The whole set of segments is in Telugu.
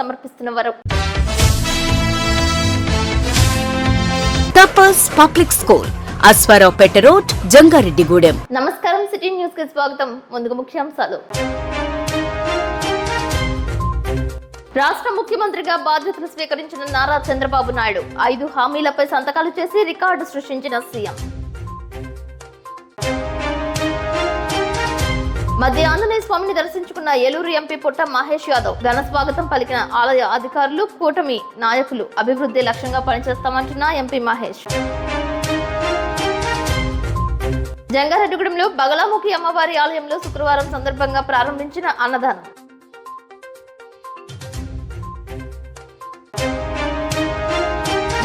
సమర్పిస్తున్న వారు. Tapas public school, Aswaraopeta road, Jangareddygudem. నమస్కారం, సిటీ న్యూస్ కి స్వాగతం. ముందుగా ముఖ్యాంశాలు. రాష్ట్ర ముఖ్యమంత్రిగా బాధ్యతలు స్వీకరించిన నారా చంద్రబాబు నాయుడు 5 హామీలపై సంతకాలు చేసి రికార్డు సృష్టించిన సీఎం. మధ్య ఆంజనేయ స్వామిని దర్శించుకున్న ఏలూరు ఎంపీ పుట్ట మహేష్ యాదవ్ ఘన స్వాగతం పలికిన ఆలయ అధికారులు, కూటమి నాయకులు. అభివృద్ధి లక్ష్యంగా పనిచేస్తామంటున్న ఎంపీ మహేష్. జంగారెడ్డిగూడెంలో బగలాముఖి అమ్మవారి ఆలయంలో శుక్రవారం సందర్భంగా ప్రారంభించిన అన్నదానం.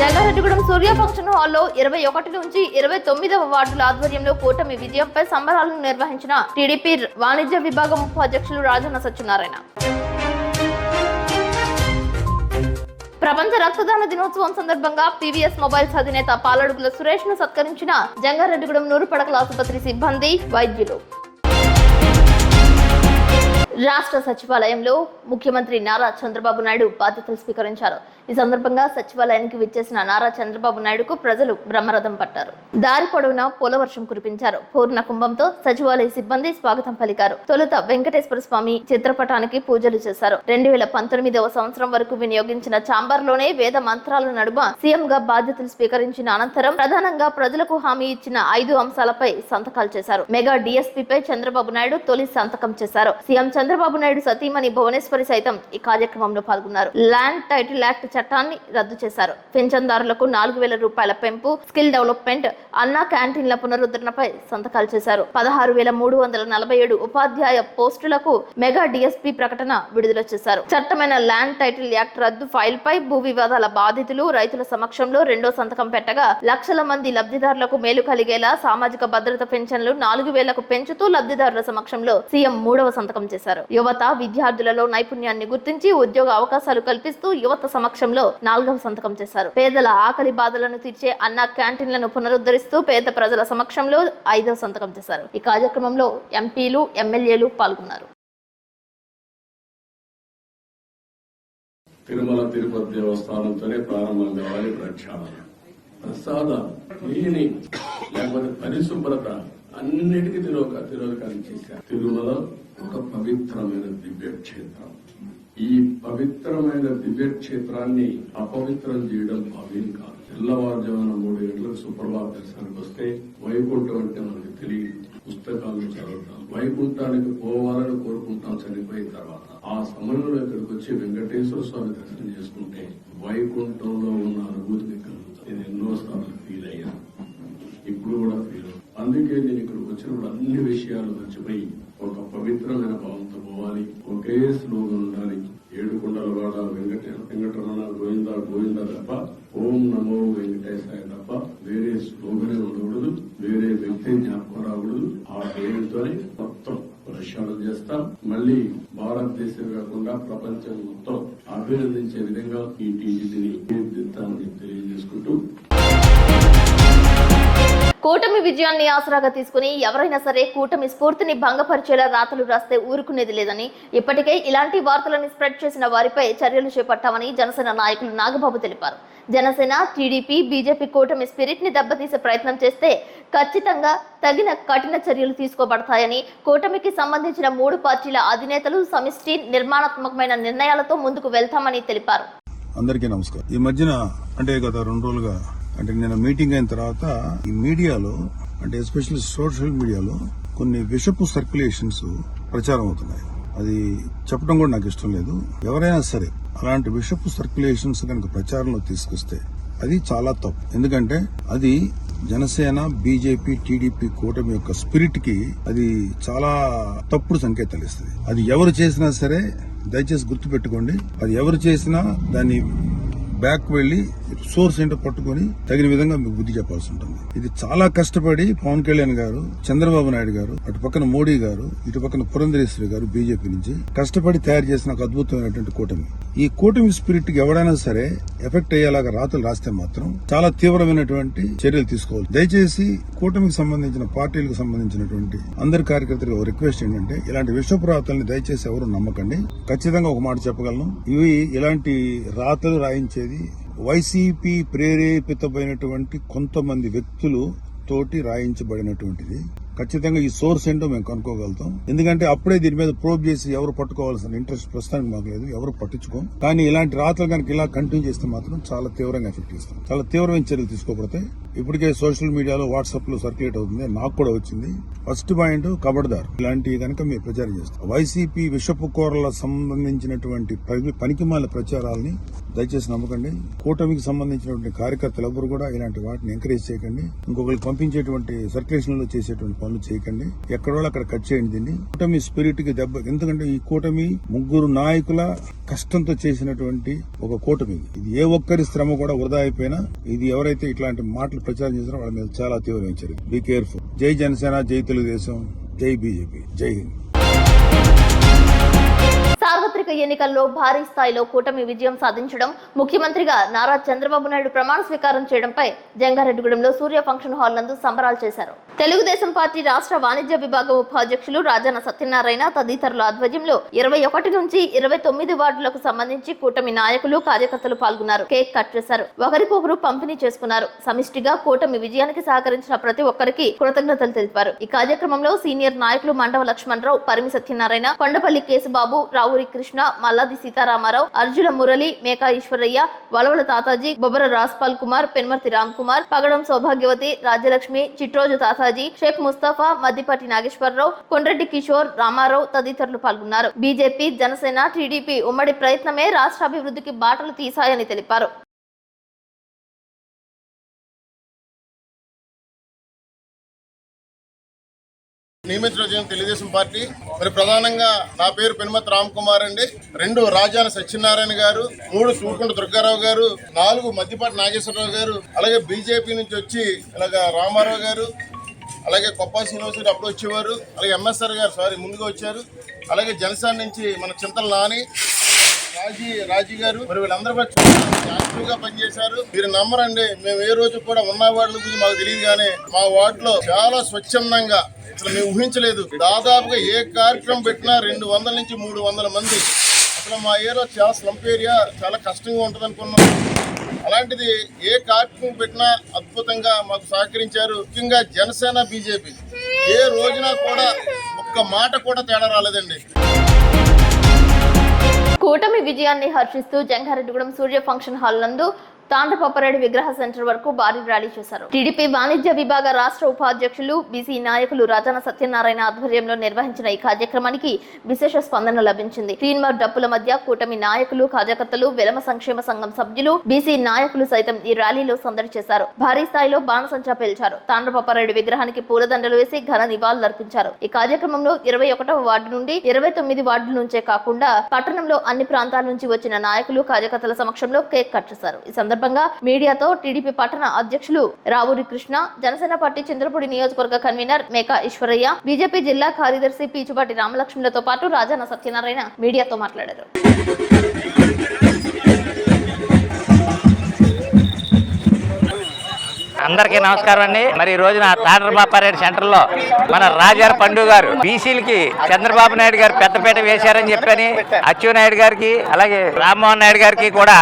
జంగారెడ్డిగూడెం సూర్య ఫంక్షన్ హాల్లో 21 నుంచి 29వ వార్డుల ఆధ్వర్యంలో కూటమి విజయంపై సంబరాలను నిర్వహించిన టీడీపీ వాణిజ్య విభాగం ఉపాధ్యక్షులు రాజన్న సత్యనారాయణ. ప్రపంచ రక్తదాన దినోత్సవం సందర్భంగా పీవీఎస్ మొబైల్స్ అధినేత పాలడుగుల సురేష్ ను సత్కరించిన జంగారెడ్డిగూడెం 100 పడకల ఆసుపత్రి సిబ్బంది, వైద్యులు. రాష్ట్ర సచివాలయంలో ముఖ్యమంత్రి నారా చంద్రబాబు నాయుడు బాధ్యతలు స్వీకరించారు. ఈ సందర్భంగా సచివాలయానికి విచ్చేసిన నారా చంద్రబాబు నాయుడుకు ప్రజలు బ్రహ్మరథం పట్టారు. దారి పొడవునా పూలవర్షం కురిపించారు. పూర్ణ కుంభంతో సచివాలయ సిబ్బంది స్వాగతం పలికారు. తొలుత వెంకటేశ్వర స్వామి చిత్రపటానికి పూజలు చేశారు. 2019వ సంవత్సరం వరకు వినియోగించిన ఛాంబర్ లోనే వేద మంత్రాల నడుమ సీఎం గా బాధ్యతలు స్వీకరించిన అనంతరం ప్రధానంగా ప్రజలకు హామీ ఇచ్చిన 5 అంశాలపై సంతకాలు చేశారు. మెగా డిఎస్పీపై చంద్రబాబు నాయుడు తొలి సంతకం చేశారు. సీఎం చంద్రబాబు నాయుడు సతీమణి భువనేశ్వరి సైతం ఈ కార్యక్రమంలో పాల్గొన్నారు. ల్యాండ్ టైటిల్ యాక్ట్ చట్టాన్ని రద్దు చేశారు. పెన్షన్దారులకు 4,000 రూపాయల పెంపు, స్కిల్ డెవలప్మెంట్, అన్నా క్యాంటీన్ల పునరుద్ధరణపై సంతకాలు చేశారు. 16,347 ఉపాధ్యాయ పోస్టులకు మెగా డిఎస్పీ ప్రకటన విడుదల చేశారు. చట్టమైన ల్యాండ్ టైటిల్ యాక్ట్ రద్దు ఫైల్ పై భూ వివాదాల బాధితులు, రైతుల సమక్షంలో 2వ సంతకం పెట్టగా లక్షల మంది లబ్ధిదారులకు మేలు కలిగేలా సామాజిక భద్రత పెన్షన్లు 4,000కు పెంచుతూ లబ్ధిదారుల సమక్షంలో సీఎం 3వ సంతకం చేశారు. యువత, విద్యార్థులలో నైపుణ్యాన్ని గుర్తించి ఉద్యోగ అవకాశాలు కల్పిస్తూ యువత సమక్షంలో 4వ సంతకం చేశారు. పేదల ఆకలి బాధలను తీర్చే అన్నా క్యాంటీన్లను పునరుద్ధరిస్తూ పేద ప్రజల సమక్షంలో 5వ సంతకం చేశారు. ఈ కార్యక్రమంలో ఎంపీలు, ఎమ్మెల్యేలు పాల్గొన్నారు. తిరుమల తిరుపతి దేవస్థానంతోనే ప్రారంభం కావాలి. ప్రసాద క్లీనింగ్ లేకపోతే పరిశుభ్రత అన్నిటికీ తిరోగకాన్ని చేశారు. తిరుమల ఒక పవిత్రమైన దివ్యక్షేత్రం. ఈ పవిత్రమైన దివ్యక్షేత్రాన్ని అపవిత్రం చేయడం భావ్యం కాదు. తెల్లవారుజామున 3 గంటలకు సుప్రభాత దర్శనానికి వస్తే వైకుంఠం అంటే మనకు తెలియదు. పుస్తకాలను చదువుతాం, వైకుంఠానికి పోవాలని కోరుకుంటాం చనిపోయిన తర్వాత. ఆ సమయంలో ఇక్కడికి వచ్చి వెంకటేశ్వర స్వామి దర్శనం చేసుకుంటే వైకుంఠంలో ఉన్న అనుభూతిని కలుగుతాం. నేను ఎన్నోసార్లు ఫీల్ అయ్యాను, ఇప్పుడు కూడా ఫీల్ అవుతాను. అందుకే నేను ఇక్కడికి వచ్చినప్పుడు అన్ని విషయాలు మర్చిపోయి ఒక పవిత్రమైన భావంతో పోవాలి. ఒకే స్లోగన్ ఉండాలి. 7 కొండలవాడ వెంకటరమణ గోవింద గోవింద తప్ప, ఓం నమో వెంకటేశాయ తప్ప వేరే స్లోగనే ఉండకూడదు, వేరే వ్యక్తి జ్ఞాపకం రాకూడదు. ఆ పేరుతోనే మొత్తం ప్రక్షాళన చేస్తాం. మళ్ళీ భారతదేశం కాకుండా ప్రపంచం మొత్తం అభినందించే విధంగా ఈ టీజీని తీర్చిదిద్దామని తెలియజేసుకుంటూ, కూటమి విజయాన్ని ఆసరాగా తీసుకుని ఎవరైనా సరే కూటమి స్ఫూర్తిని భంగపరిచేలా రాతలు రాస్తే ఊరుకునేది లేదని, ఇప్పటికే ఇలాంటి వార్తలను స్ప్రెడ్ చేసిన వారిపై చర్యలు చేపట్టామని జనసేన నాయకులు నాగబాబు తెలిపారు. జనసేన, టీడీపీ, బీజేపీ కూటమి స్పిరిట్ ని దెబ్బతీసే ప్రయత్నం చేస్తే ఖచ్చితంగా తగిన కఠిన చర్యలు తీసుకోబడతాయని, కూటమికి సంబంధించిన 3 పార్టీల అధినేతలు సమిష్టి నిర్మాణాత్మకమైన నిర్ణయాలతో ముందుకు వెళ్తామని తెలిపారు. అందరికీ నమస్కారం. ఈ మధ్యన అంటే గత 2 రోజులుగా అంటే నేను మీటింగ్ అయిన తర్వాత ఈ మీడియాలో అంటే ఎస్పెషల్లీ సోషల్ మీడియాలో కొన్ని విషపు సర్క్యులేషన్స్ ప్రచారం అవుతున్నాయి. అది చెప్పడం కూడా నాకు ఇష్టం లేదు. ఎవరైనా సరే అలాంటి విషపు సర్క్యులేషన్స్ కనుక ప్రచారంలో తీసుకొస్తే అది చాలా తప్పు. ఎందుకంటే అది జనసేన, బీజేపీ, టీడీపీ కూటమి యొక్క స్పిరిట్ కి అది చాలా తప్పుడు సంకేతాలు ఇస్తుంది. అది ఎవరు చేసినా సరే దయచేసి గుర్తుపెట్టుకోండి, అది ఎవరు చేసినా దాన్ని బ్యాక్ వెళ్లి సోర్స్ ఏంటో పట్టుకుని తగిన విధంగా మీకు బుద్ధి చెప్పాల్సి ఉంటుంది. ఇది చాలా కష్టపడి పవన్ కళ్యాణ్ గారు, చంద్రబాబు నాయుడు గారు, అటు పక్కన మోడీ గారు, ఇటు పక్కన పురంధరేశ్వరి గారు బీజేపీ నుంచి కష్టపడి తయారు చేసిన ఒక అద్భుతమైనటువంటి కూటమి. ఈ కూటమి స్పిరిట్ కి ఎవడైనా సరే ఎఫెక్ట్ అయ్యేలాగా రాతలు రాస్తే మాత్రం చాలా తీవ్రమైనటువంటి చర్యలు తీసుకోవాలి. దయచేసి కూటమికి సంబంధించిన పార్టీలకు సంబంధించినటువంటి అందరి కార్యకర్తలకు రిక్వెస్ట్ ఏంటంటే ఇలాంటి విషపు రాతల్ని దయచేసి ఎవరు నమ్మకండి. ఖచ్చితంగా ఒక మాట చెప్పగలను, ఇవి ఇలాంటి రాతలు రాయించేది వైసీపీ ప్రేరేపితమైనటువంటి కొంతమంది వ్యక్తులు తోటి రాయించబడినటువంటిది. ఖచ్చితంగా ఈ సోర్స్ ఏంటో మేము కనుక్కోగలుగుతాం. ఎందుకంటే అప్పుడే దీని మీద ప్రోబ్ చేసి ఎవరు పట్టుకోవాల్సిన ఇంట్రెస్ట్ ప్రస్తుతానికి మాకు లేదు, ఎవరు పట్టించుకోం. కానీ ఇలాంటి రాతలు కనుక ఇలా కంటిన్యూ చేస్తే మాత్రం చాలా తీవ్రంగా ఎఫెక్ట్ చేస్తాం, చాలా తీవ్రమైన చర్యలు తీసుకోబడతాయి. ఇప్పటికే సోషల్ మీడియాలో వాట్సాప్ లో సర్క్యులేట్ అవుతుంది, నాకు కూడా వచ్చింది. ఫస్ట్ పాయింట్ కబడ్దార్, ఇలాంటివి కనుక మీరు ప్రచారం చేస్తాం. వైసీపీ విషపు కూరల సంబంధించినటువంటి పనికిమాల ప్రచారాలని దయచేసి నమ్మకండి. కూటమికి సంబంధించినటువంటి కార్యకర్తలు ఎవరు కూడా ఇలాంటి వాటిని ఎంకరేజ్ చేయకండి. ఇంకొకరికి పంపించేటువంటి సర్క్యులేషన్ లో చేసేటువంటి పనులు చేయకండి. ఎక్కడో అక్కడ కట్ చేయండి దీన్ని. కూటమి స్పిరిట్ కి దెబ్బ. ఎందుకంటే ఈ కూటమి ముగ్గురు నాయకుల కష్టంతో చేసినటువంటి ఒక కూటమి. ఇది ఏ ఒక్కరి శ్రమ కూడా వృధా అయిపోయినా ఇది ఎవరైతే ఇట్లాంటి మాటలు ప్రచారం చేసినా వాళ్ళ మీద చాలా తీవ్రమైన చర్య. Be careful. జై జనసేన, జై తెలుగుదేశం, జై బీజేపీ, జై హింద్. సార్వత్రిక ఎన్నికల్లో భారీ స్థాయిలో కూటమి విజయం సాధించడం, ముఖ్యమంత్రిగా నారా చంద్రబాబు నాయుడు ప్రమాణ స్వీకారం చేయడంపై జంగారెడ్డిగూడెంలో సూర్య ఫంక్షన్ హాల్ నందు సంబరాలు చేశారు. తెలుగుదేశం పార్టీ రాష్ట్ర వాణిజ్య విభాగం ఉపాధ్యక్షులు రాజాన సత్యనారాయణ తదితరుల ఆధ్వర్యంలో 21 నుంచి 29 వార్డులకు సంబంధించి కూటమి నాయకులు, కార్యకర్తలు పాల్గొన్నారు. కేక్ కట్ చేశారు. ఒకరికొకరు పంపిణీ చేసుకున్నారు. సమిష్టిగా కూటమి విజయానికి సహకరించిన ప్రతి ఒక్కరికి కృతజ్ఞతలు తెలిపారు. ఈ కార్యక్రమంలో సీనియర్ నాయకులు మండవ లక్ష్మణరావు, పరిమి సత్యనారాయణ, కొండపల్లి కేశబాబు, రావురి కృష్ణ, మల్లాది సీతారామారావు, అర్జుల మురళి, మేకా ఈశ్వరయ్య, వలవల తాతాజీ, బొబ్బర రాజ్పాల్ కుమార్, పెన్మర్తి రామ్ కుమార్, పగడం సౌభాగ్యవతి, రాజ్యలక్ష్మి, చిట్రోజు తాతాజీ, షేక్ ముస్తఫా, మద్దిపాటి నాగేశ్వరరావు, కొండ్రెడ్డి కిషోర్, రామారావు తదితరులు పాల్గొన్నారు. బీజేపీ, జనసేన, టీడీపీ ఉమ్మడి ప్రయత్నమే రాష్ట్ర అభివృద్ధికి బాటలు తీశాయని తెలిపారు. నియమించడం తెలుగుదేశం పార్టీ. మరి ప్రధానంగా నా పేరు పెనుమతి రామ్ కుమార్ అండి. 2 రాజాన సత్యనారాయణ గారు, 3 సూకుంట దుర్గారావు గారు, 4 మద్దిపాటి నాగేశ్వరరావు గారు, అలాగే బీజేపీ నుంచి వచ్చి ఇలాగ రామారావు గారు, అలాగే కొప్ప శ్రీనివాస అప్పుడు వచ్చేవారు, అలాగే ఎంఎస్ఆర్ గారు ముందుగా వచ్చారు, అలాగే జనసేన నుంచి మన చింతల నాని, రాజీ గారు, మరి వీళ్ళందరూ కూడా యాక్టివ్గా పనిచేశారు. మీరు నమ్మరండి, మేము ఏ రోజు కూడా ఉన్న వార్డుల గురించి మాకు తెలియదు, కానీ మా వార్డులో చాలా స్వచ్ఛందంగా అసలు మేము ఊహించలేదు. దాదాపుగా ఏ కార్యక్రమం పెట్టినా 200 నుంచి 300 మంది. అసలు మా ఏరియా చాలా స్లంప్ ఏరియా, చాలా కష్టంగా ఉంటుంది అనుకున్నాం. అలాంటిది ఏ కార్యక్రమం పెట్టినా అద్భుతంగా మాకు సహకరించారు. ముఖ్యంగా జనసేన, బీజేపీ ఏ రోజున కూడా ఒక్క మాట కూడా తేడా రాలేదండి. కూటమి విజయాన్ని హర్షిస్తూ జంగారెడ్డిగూడెం సూర్య ఫంక్షన్ హాల్ నందు తాండ్రపప్పరెడ్డి విగ్రహ సెంటర్ వరకు భారీ ర్యాలీ చేశారు. టీడీపీ వాణిజ్య విభాగ రాష్ట్ర ఉపాధ్యక్షులు, బీసీ నాయకులు రాజాన సత్యనారాయణ ఆధ్వర్యంలో నిర్వహించిన ఈ కార్యక్రమానికి విశేష స్పందన లభించింది. తీన్మార్ డప్పుల మధ్య కూటమి నాయకులు, కార్యకర్తలు, వెలమ సంక్షేమ సంఘం సభ్యులు, బీసీ నాయకులు సైతం ఈ ర్యాలీలో సందడి చేశారు. భారీ స్థాయిలో బాణసంచా పేల్చారు. తాండ్రపప్పరెడ్డి విగ్రహానికి పూలదండలు వేసి ఘన నివాళులర్పించారు. ఈ కార్యక్రమంలో 21వ వార్డు నుండి 29 వార్డుల నుంచే కాకుండా పట్టణంలో అన్ని ప్రాంతాల నుంచి వచ్చిన నాయకులు, కార్యకర్తల సమక్షంలో కేక్ కట్ చేశారు. ఈ సందర్భంగా మీడియాతో టీడీపీ పట్టణ అధ్యక్షులు రావురి కృష్ణ, జనసేన పార్టీ చంద్రపూడి నియోజకవర్గ కన్వీనర్ మేకా ఈశ్వరయ్య, బీజేపీ జిల్లా కార్యదర్శి పీచుపాటి రామలక్ష్మణులతో పాటు రాజాన సత్యనారాయణ మీడియాతో మాట్లాడారు. అందరికీ నమస్కారం అండి. మరి ఈ రోజున తాండ్రపాపారెడ్డి సెంటర్ లో మన రాజార్ పండు గారు బీసీలకి చంద్రబాబు నాయుడు గారు పెద్దపేట వేశారని చెప్పని అచ్చెన్నాయుడు గారికి, అలాగే రామ్మోహన్ నాయుడు గారికి కూడా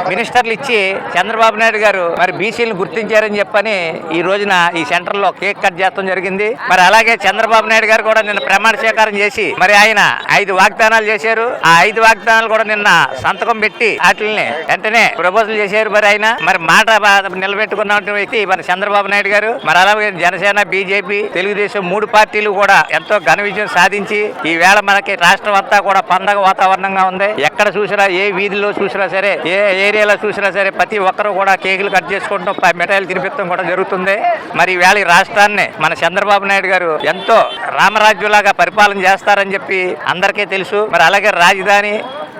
మినిస్టర్లు ఇచ్చి చంద్రబాబు నాయుడు గారు మరి బీసీలను గుర్తించారని చెప్పని ఈ రోజున ఈ సెంటర్ లో కేక్ కట్ చేయడం జరిగింది. మరి అలాగే చంద్రబాబు నాయుడు గారు కూడా నిన్న ప్రమాణ స్వీకారం చేసి మరి ఆయన 5 వాగ్దానాలు చేశారు. ఆ 5 వాగ్దానాలు కూడా నిన్న సంతకం పెట్టి వాటిని వెంటనే ప్రపోజల్ చేశారు. మరి ఆయన మరి మాట నిలబెట్టుకున్న వ్యక్తి మన చంద్రబాబు నాయుడు గారు. మరి అలాగే జనసేన, బీజేపీ, తెలుగుదేశం 3 పార్టీలు కూడా ఎంతో ఘన విజయం సాధించి ఈ వేళ మనకి రాష్ట్రం అంతా కూడా పండగ వాతావరణంగా ఉంది. ఎక్కడ చూసినా, ఏ వీధిలో చూసినా సరే, ఏ ఏరియాలో చూసినా సరే ప్రతి ఒక్కరు కూడా కేకులు కట్ చేసుకుంటూ మిఠాయిలు తినిపించడం కూడా జరుగుతుంది. మరి ఈ వేళ ఈ రాష్ట్రాన్ని మన చంద్రబాబు నాయుడు గారు ఎంతో రామరాజ్యంలాగా పరిపాలన చేస్తారని చెప్పి అందరికీ తెలుసు. మరి అలాగే రాజధాని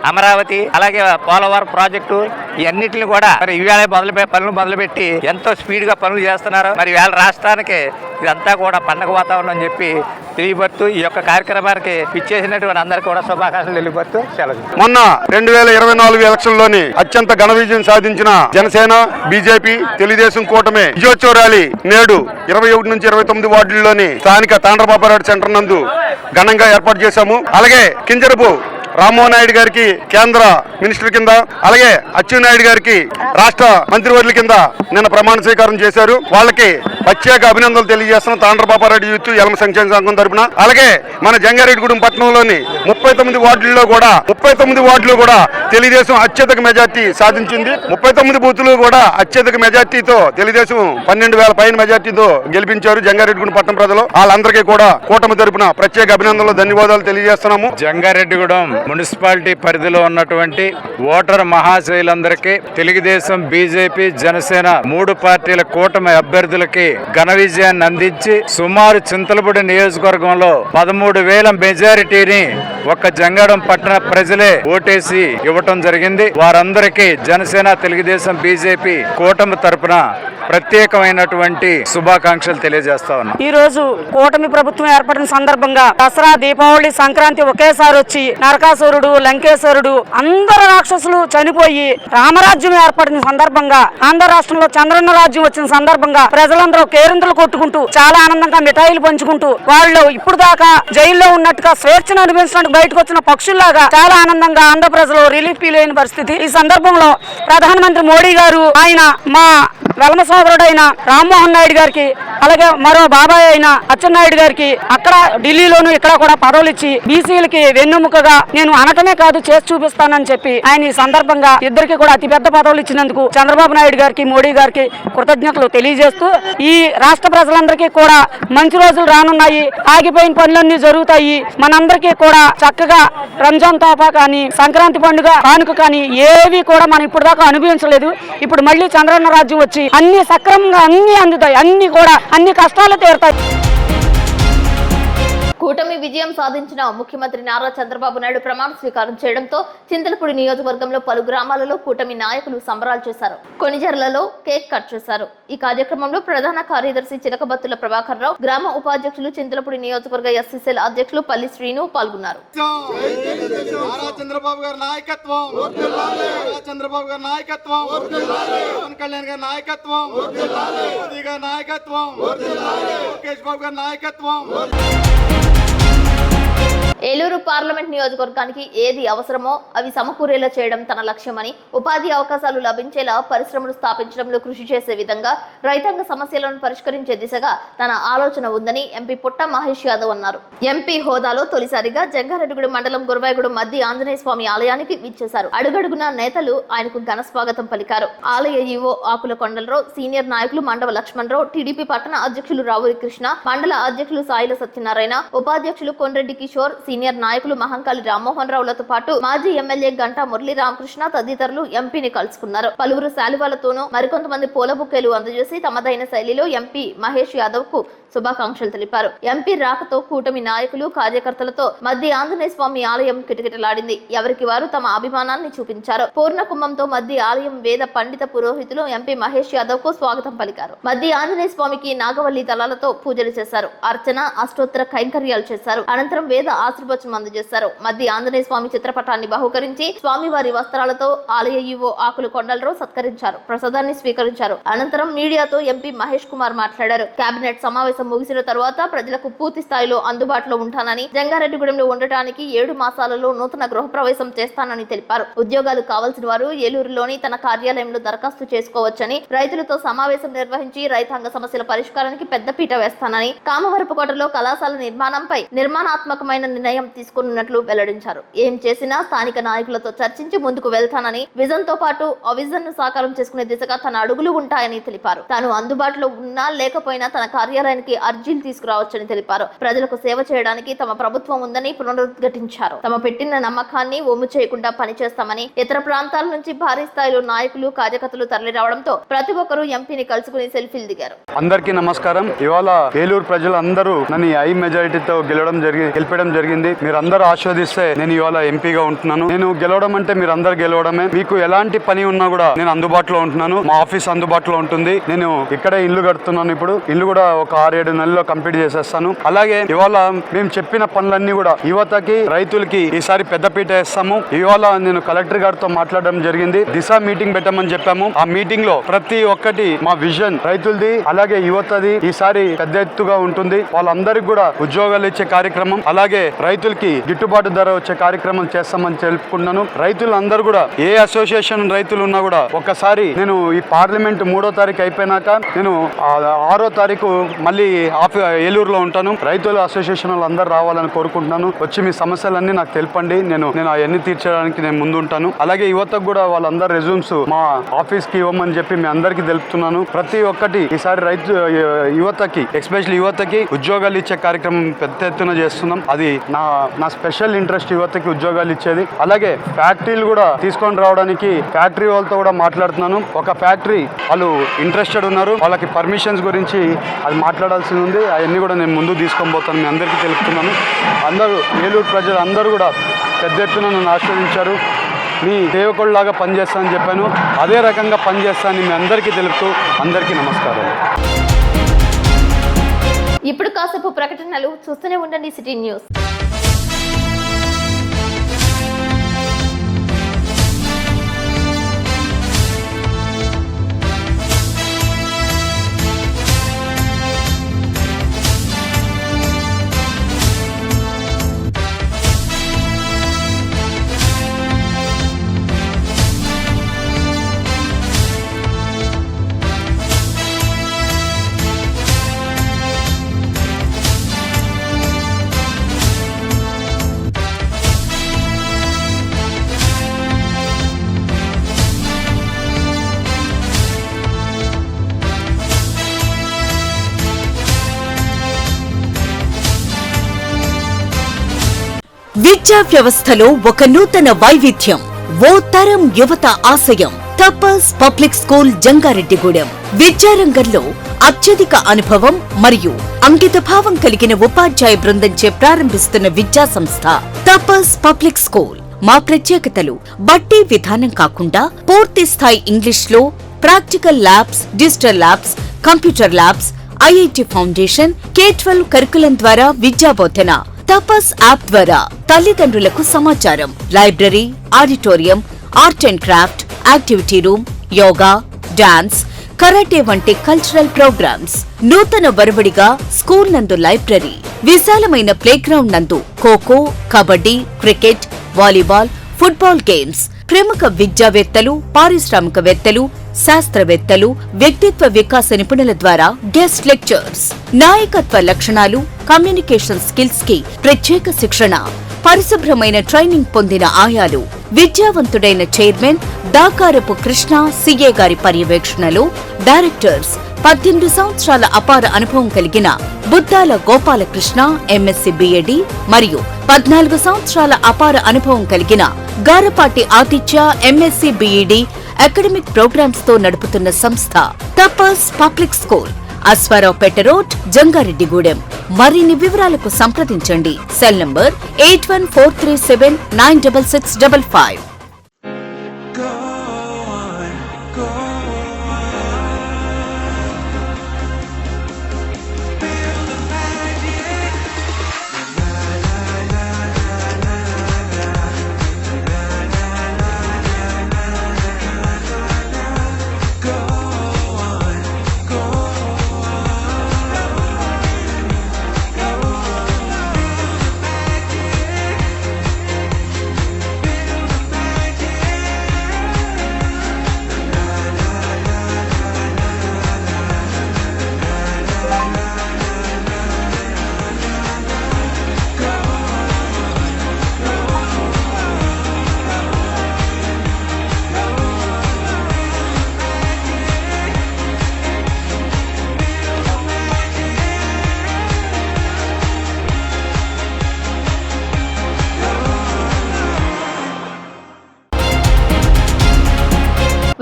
అమరావతి అలాగే పోలవరం ప్రాజెక్టు ఇవన్నిటిని కూడా మరి ఇవాళ పనులు మొదలుపెట్టి ఎంతో స్పీడ్ గా పనులు చేస్తున్నారు. మరి ఇవాళ రాష్ట్రానికి ఇదంతా కూడా పండగ వాతావరణం అని చెప్పి తెలియబడుతూ ఈ యొక్క కార్యక్రమానికి ఇచ్చేసినటువంటి అందరికీ కూడా శుభాకాంక్షలు తెలియబడుతూ సెలవు. మొన్న 2024 ఎలక్షన్ అత్యంత ఘన విజయం సాధించిన జనసేన, బీజేపీ, తెలుగుదేశం కూటమి విజయోత్సవ ర్యాలీ నేడు 21 నుంచి 29 వార్డుల్లోని స్థానిక తాండ్రబాపారెడ్డి సెంటర్ నందు ఘనంగా ఏర్పాటు చేశాము. అలాగే కింజరపు రామ్మోహన్ నాయుడు గారికి కేంద్ర మినిస్టర్ కింద, అలాగే అచ్చెన్నాయుడు గారికి రాష్ట్ర మంత్రివర్యుల కింద నిన్న ప్రమాణ స్వీకారం చేశారు. వాళ్ళకి ప్రత్యేక అభినందనలు తెలియజేస్తున్నాం తాండ్రబాపారెడ్డి యూత్ ఎలమ సంక్షేమ సంఘం తరపున. అలాగే మన జంగారెడ్డిగూడెం పట్టణంలోని 39 వార్డుల్లో కూడా తెలుగుదేశం అత్యధిక మెజార్టీ సాధించింది. 39 బూతులు కూడా అత్యధిక మెజార్టీతో తెలుగుదేశం 12,000 పైన మెజార్టీతో గెలిపించారు జంగారెడ్డిగూడెం పట్టణ ప్రజలు. వాళ్ళందరికీ కూడా కూటమి తరపున ప్రత్యేక అభినందనలు, ధన్యవాదాలు తెలియజేస్తున్నాము. జంగారెడ్డిగూడెం మున్సిపాలిటీ పరిధిలో ఉన్నటువంటి ఓటర్ మహాశయులందరికీ, తెలుగుదేశం, బీజేపీ, జనసేన 3 పార్టీల కూటమి అభ్యర్థులకి ఘన విజయాన్ని అందించి సుమారు చింతలపూడి నియోజకవర్గంలో 13,000 మెజారిటీని ఒక్క జంగారెడ్డిగూడెం పట్టణ ప్రజలే ఓటేసి ఇవ్వటం జరిగింది. వారందరికీ జనసేన, తెలుగుదేశం, బీజేపీ కూటమి తరపున ప్రత్యేకమైనటువంటి శుభాకాంక్షలు తెలియజేస్తా ఉన్నాం. ఈ రోజు కూటమి ప్రభుత్వం ఏర్పడిన సందర్భంగా దసరా, దీపావళి, సంక్రాంతి ఒకేసారి వచ్చి నరకాసురుడు, లంకేశ్వరుడు అందరు రాక్షసులు చనిపోయి రామరాజ్యం ఏర్పడిన సందర్భంగా, ఆంధ్ర రాష్ట్రంలో చంద్రన్న రాజ్యం వచ్చిన సందర్భంగా ప్రజలందరూ కేరింతలు కొట్టుకుంటూ చాలా ఆనందంగా మిఠాయిలు పంచుకుంటూ వాళ్ళు ఇప్పుడు దాకా జైల్లో ఉన్నట్టుగా స్వేచ్ఛను అనుభవించడానికి బయటకు వచ్చిన పక్షుల్లాగా చాలా ఆనందంగా ఆంధ్ర ప్రజలు రిలీఫ్ ఫీల్ అయిన పరిస్థితి. ఈ సందర్భంలో ప్రధానమంత్రి మోడీ గారు ఆయన మా వెలమ సోదరుడైన రామ్మోహన్ నాయుడు గారికి, అలాగే మరో బాబాయ్ అయిన అచ్చెన్నాయుడు గారికి అక్కడ ఢిల్లీలోను ఇక్కడ కూడా పదవులు ఇచ్చి బీసీలకి వెన్నుముకగా నేను అనటమే కాదు చేసి చూపిస్తానని చెప్పి ఆయన ఈ సందర్భంగా ఇద్దరికి కూడా అతిపెద్ద పదవులు ఇచ్చినందుకు చంద్రబాబు నాయుడు గారికి, మోడీ గారికి కృతజ్ఞతలు తెలియజేస్తూ ఈ రాష్ట్ర ప్రజలందరికీ కూడా మంచి రోజులు రానున్నాయి. ఆగిపోయిన పనులన్నీ జరుగుతాయి. మనందరికీ కూడా చక్కగా రంజాన్ తోఫా కానీ, సంక్రాంతి పండుగ కానుక కానీ ఏవి కూడా మనం ఇప్పుడు దాకా అనుభవించలేదు. ఇప్పుడు మళ్ళీ చంద్రన్న రాజ్యం వచ్చి అన్ని సక్రమంగా అన్ని అందుతాయి, అన్ని కష్టాలు తీరుతాయి. కూటమి విజయం సాధించిన ముఖ్యమంత్రి నారా చంద్రబాబు నాయుడు ప్రమాణ స్వీకారం చేయడంతో చింతలపూడి నియోజకవర్గంలో పలు గ్రామాలలో కూటమి నాయకులు సంబరాలు చేశారు. కొనిజర్లలో కేక్ కట్ చేశారు. ఈ కార్యక్రమంలో ప్రధాన కార్యదర్శి చిలకబత్తుల ప్రభాకర్ రావు, గ్రామ ఉపాధ్యక్షులు చింతలపూడి నియోజకవర్గ ఎస్సీసీఎల్ అధ్యక్షులు పల్లి శ్రీను పాల్గొన్నారు. చంద్రబాబు గారి నాయకత్వం, చంద్రబాబు గారి నాయకత్వం, పవన్ కళ్యాణ్ గారి నాయకత్వం, మోదీ గారి నాయకత్వం, లోకేష్ బాబు గారి నాయకత్వం. ఏలూరు పార్లమెంట్ నియోజకవర్గానికి ఏది అవసరమో అవి సమకూరేలా చేయడం తన లక్ష్యమని, ఉపాధి అవకాశాలు లభించేలా పరిశ్రమలు స్థాపించడంలో కృషి చేసే విధంగా రైతాంగ సమస్యలను పరిష్కరించే దిశగా తన ఆలోచన ఉందని ఎంపీ పుట్ట మహేష్ యాదవ్ అన్నారు. ఎంపీ హోదాలో తొలిసారిగా జంగారెడ్డిగూడెం మండలం గురవాయగూడెం మధ్య ఆంజనేయ స్వామి ఆలయానికి విచ్చేశారు. అడుగడుగున నేతలు ఆయనకు ఘన స్వాగతం పలికారు. ఆలయ ఈవో ఆకుల కొండలరావు, సీనియర్ నాయకులు మండవ లక్ష్మణరావు, టీడీపీ పట్టణ అధ్యక్షులు రావురి కృష్ణ, మండల అధ్యక్షులు సాయిల సత్యనారాయణ, ఉపాధ్యక్షులు కొండ్రెడ్డి కిషోర్, సీనియర్ నాయకులు మహంకాళి రామ్మోహన్ రావులతో పాటు మాజీ ఎమ్మెల్యే గంటా మురళీ రామకృష్ణ తదితరులు ఎంపీని కలుసుకున్నారు. పలువురు శాలువాలతోనూ మరికొంతమంది పూల బుకేలు అందజేసి తమదైన శైలిలో ఎంపీ మహేష్ యాదవ్ కు శుభాకాంక్షలు తెలిపారు. ఎంపీ రాకతో కూటమి నాయకులు, కార్యకర్తలతో మధ్య ఆంజనేయ స్వామి ఆలయం కిటకిటలాడింది. ఎవరికి వారు తమ అభిమానాన్ని చూపించారు. పూర్ణ కుంభంతో మధ్య ఆలయం వేద పండిత పురోహితులు ఎంపీ మహేష్ యాదవ్ కు స్వాగతం పలికారు. మధ్య ఆంజనేయ స్వామికి నాగవల్లి దళాలతో పూజలు చేశారు. అర్చన, అష్టోత్తర కైంకర్యాలు చేశారు. అనంతరం వేద ఆశీర్వచనం అందజేశారు. మధ్య ఆంజనేయ స్వామి చిత్రపటాన్ని బహుకరించి స్వామివారి వస్త్రాలతో ఆలయ ఈవో ఆకుల కొండలరావు సత్కరించారు. ప్రసాదాన్ని స్వీకరించారు. అనంతరం మీడియాతో ఎంపీ మహేష్ కుమార్ మాట్లాడారు. కేబినెట్ సమావేశం ముగిసిన తర్వాత ప్రజలకు పూర్తి స్థాయిలో అందుబాటులో ఉంటానని, జంగారెడ్డిగూడెంలో ఉండటానికి 7 మాసాలలో నూతన గృహప్రవేశం చేస్తానని తెలిపారు. ఉద్యోగాలు కావాల్సిన వారు ఏలూరులోని తన కార్యాలయంలో దరఖాస్తు చేసుకోవచ్చని, రైతులతో సమావేశం నిర్వహించి రైతాంగ సమస్యల పరిష్కారానికి పెద్దపీట వేస్తానని, కామవరపుకోటలో కళాశాల నిర్మాణంపై నిర్మాణాత్మకమైన నిర్ణయం తీసుకున్నట్లు వెల్లడించారు. ఏం చేసినా స్థానిక నాయకులతో చర్చించి ముందుకు వెళ్తానని, విజన్ తో పాటు ఆ విజన్ ను సాకారం చేసుకునే దిశగా తన అడుగులు ఉంటాయని తెలిపారు. తాను అందుబాటులో ఉన్నా లేకపోయినా తన కార్యాలయానికి అర్జీలు తీసుకురావచ్చని తెలిపారు. ప్రజలకు సేవ చేయడానికి తమ ప్రభుత్వం ఉందని పునరుద్ఘాటించారు. తమ పెట్టిన నమ్మకాన్ని ఒమ్ము చేయకుండా పనిచేస్తామని, ఇతర ప్రాంతాల నుంచి భారీ స్థాయిలో నాయకులు, కార్యకర్తలు తరలి రావడంతో ప్రతి ఒక్కరూ ఎంపీని కలుసుకుని సెల్ఫీలు దిగారు. అందరికీ నమస్కారం. ఇవాళ ఏలూరు ప్రజలందరూ నన్ను హై మెజారిటీతో గెలపడం జరిగింది. మీరు మీరందరూ ఆశీర్వదిస్తే నేను ఇవాళ ఎంపీగా ఉంటున్నాను. నేను గెలవడం అంటే మీరందరూ గెలవడమే. మీకు ఎలాంటి పని ఉన్నా కూడా నేను అందుబాటులో ఉంటున్నాను. మా ఆఫీస్ అందుబాటులో ఉంటుంది. నేను ఇక్కడే ఇల్లు కడుతున్నాను. ఇప్పుడు ఇల్లు కూడా ఒక 6-7 నెలల్లో కంప్లీట్ చేసేస్తాను. అలాగే ఇవాళ మేము చెప్పిన పనులన్నీ కూడా యువతకి, రైతులకి ఈసారి పెద్దపీట వేస్తాము. ఇవాళ నేను కలెక్టర్ గారితో మాట్లాడడం జరిగింది. దిశ మీటింగ్ పెట్టమని చెప్పాము. ఆ మీటింగ్ లో ప్రతి ఒక్కటి మా విజన్ రైతులది అలాగే యువతది ఈసారి పెద్ద ఎత్తుగా ఉంటుంది. వాళ్ళందరికీ కూడా ఉద్యోగాలు ఇచ్చే కార్యక్రమం, అలాగే రైతులకి గిట్టుబాటు ధర వచ్చే కార్యక్రమం చేస్తామని తెలుపుకున్నాను. రైతులందరూ కూడా ఏ అసోసియేషన్ రైతులు ఉన్నా కూడా ఒక్కసారి నేను ఈ పార్లమెంట్ 3వ తారీఖు అయిపోయినాక నేను 6వ తారీఖు మళ్ళీ ఏలూరులో ఉంటాను. రైతుల అసోసియేషన్ వాళ్ళందరూ రావాలని కోరుకుంటున్నాను. వచ్చి మీ సమస్యలన్నీ నాకు తెలపండి. నేను అవన్నీ తీర్చడానికి నేను ముందు ఉంటాను. అలాగే యువతకు కూడా వాళ్ళందరూ రెజ్యూమ్స్ మా ఆఫీస్ కి ఇవ్వమని చెప్పి మీ అందరికీ తెలుపుతున్నాను. ప్రతి ఒక్కటి ఈసారి యువతకి ఎస్పెషల్లీ యువతకి ఉద్యోగాలు ఇచ్చే కార్యక్రమం పెద్ద ఎత్తున చేస్తున్నాం. అది నా స్పెషల్ ఇంట్రెస్ట్ యువతకి ఉద్యోగాలు ఇచ్చేది. అలాగే ఫ్యాక్టరీలు కూడా తీసుకొని రావడానికి ఫ్యాక్టరీ వాళ్ళతో కూడా మాట్లాడుతున్నాను. ఒక ఫ్యాక్టరీ వాళ్ళు ఇంట్రెస్టెడ్ ఉన్నారు. వాళ్ళకి పర్మిషన్స్ గురించి అది మాట్లాడాల్సి ఉంది. అవన్నీ కూడా నేను ముందు తీసుకొని పోతాను. మీ అందరికీ తెలుపుతున్నాను. అందరూ ఏలూరు ప్రజలు అందరూ కూడా పెద్ద ఎత్తున నన్ను ఆశీర్వదించారు. మీ సేవకుల్లాగా పనిచేస్తానని చెప్పాను. అదే రకంగా పనిచేస్తానని మీ అందరికీ తెలుపుతూ అందరికీ నమస్కారాలు. ఇప్పుడు కాసేపు ప్రకటనలు చూస్తూనే ఉండండి సిటీ న్యూస్. విద్యా వ్యవస్థలో ఒక నూతన వైవిధ్యం, ఓ తరం యువత ఆశయం. తపస్ పబ్లిక్ స్కూల్ జంగారెడ్డిగూడెం విద్యారంగంలో అత్యధిక అనుభవం మరియు అంకితభావం కలిగిన ఉపాధ్యాయ బృందంచే ప్రారంభిస్తున్న విద్యా సంస్థ తపస్ పబ్లిక్ స్కూల్. మా ప్రత్యేకతలు బట్టి విధానం కాకుండా పూర్తి స్థాయి ఇంగ్లీష్ లో practical labs, digital labs, computer labs, IIT foundation, K-12 curriculum ద్వారా విద్యాబోధన. తపస్ యాప్ ద్వారా తల్లిదండ్రులకు సమాచారం, library, auditorium, art and craft, activity room, yoga, dance, karate వంటి కల్చరల్ ప్రోగ్రామ్స్. నూతన వరవడిగా స్కూల్ నందు లైబ్రరీ, విశాలమైన ప్లేగ్రౌండ్ నందు kho kho, kabaddi, cricket, volleyball, football games. ప్రముఖ విద్యావేత్తలు, పారిశ్రామికవేత్తలు, శాస్త్రవేత్తలు, వ్యక్తిత్వ వికాస నిపుణుల ద్వారా గెస్ట్ లెక్చర్స్. నాయకత్వ లక్షణాలు, కమ్యూనికేషన్ స్కిల్స్ కి ప్రత్యేక శిక్షణ. పరిశుభ్రమైన ట్రైనింగ్ పొందిన ఆయాలు. విద్యావంతుడైన చైర్మన్ దాకారపు కృష్ణ సిఏ గారి పర్యవేక్షణలో డైరెక్టర్స్. 18 సంవత్సరాల అపార అనుభవం కలిగిన బుద్దాల గోపాలకృష్ణ ఎంఎస్సి బిఎడి మరియు 14 సంవత్సరాల అపార అనుభవం కలిగిన గారపాటి ఆతిథ్య ఎంఎస్సి బిఈడి అకాడమిక్ ప్రోగ్రామ్స్ తో నడుపుతున్న సంస్థ Tapas public school, Aswaraopeta road, Jangareddygudem. మరిన్ని వివరాలకు సంప్రదించండి. Cell number 8143796655.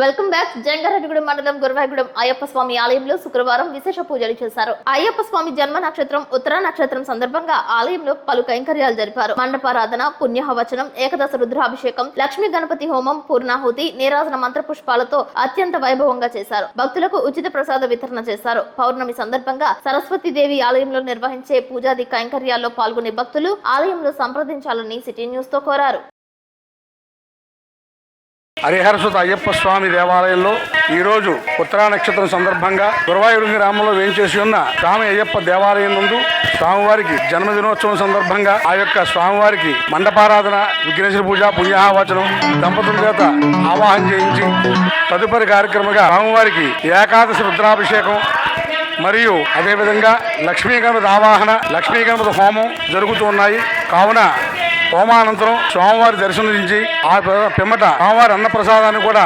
Welcome back. Jangareddygudem మండలం గురవాయిగూడెం అయ్యప్ప స్వామి ఆలయంలో శుక్రవారం విశేష పూజలు చేశారు. అయ్యప్ప స్వామి జన్మ నక్షత్రం ఉత్తర నక్షత్రం సందర్భంగా ఆలయంలో పలు కైంకర్యాలు జరిపారు. మండపారాధన, పుణ్యహవచనం, ఏకదశ రుద్రాభిషేకం, లక్ష్మీ గణపతి హోమం, పూర్ణాహుతి, నీరాజన మంత్ర పుష్పాలతో అత్యంత వైభవంగా చేశారు. భక్తులకు ఉచిత ప్రసాద వితరణ చేశారు. పౌర్ణమి సందర్భంగా సరస్వతీదేవి ఆలయంలో నిర్వహించే పూజాది కైంకర్యాల్లో పాల్గొనే భక్తులు ఆలయంలో సంప్రదించాలని సిటీ న్యూస్ తో కోరారు. హరిహరసుత అయ్యప్ప స్వామి దేవాలయంలో ఈరోజు ఉత్తరా నక్షత్రం సందర్భంగా గురవాయూరు గ్రామంలో వేంచేసి ఉన్న స్వామి అయ్యప్ప దేవాలయం నందు స్వామివారికి జన్మదినోత్సవం సందర్భంగా ఆ యొక్క స్వామివారికి మండపారాధన, విఘ్నేశ్వర పూజ, పుణ్యాహవచనం దంపతుల చేత ఆవాహన చేయించి తదుపరి కార్యక్రమంగా స్వామివారికి ఏకాదశి రుద్రాభిషేకం మరియు అదేవిధంగా లక్ష్మీ గణపతి ఆవాహన, లక్ష్మీ గణపతి హోమం జరుగుతూ ఉన్నాయి. కావున హోమానంతరం స్వామివారి దర్శనించి ఆ పిమ్మట స్వామివారి అన్నప్రసాదాన్ని కూడా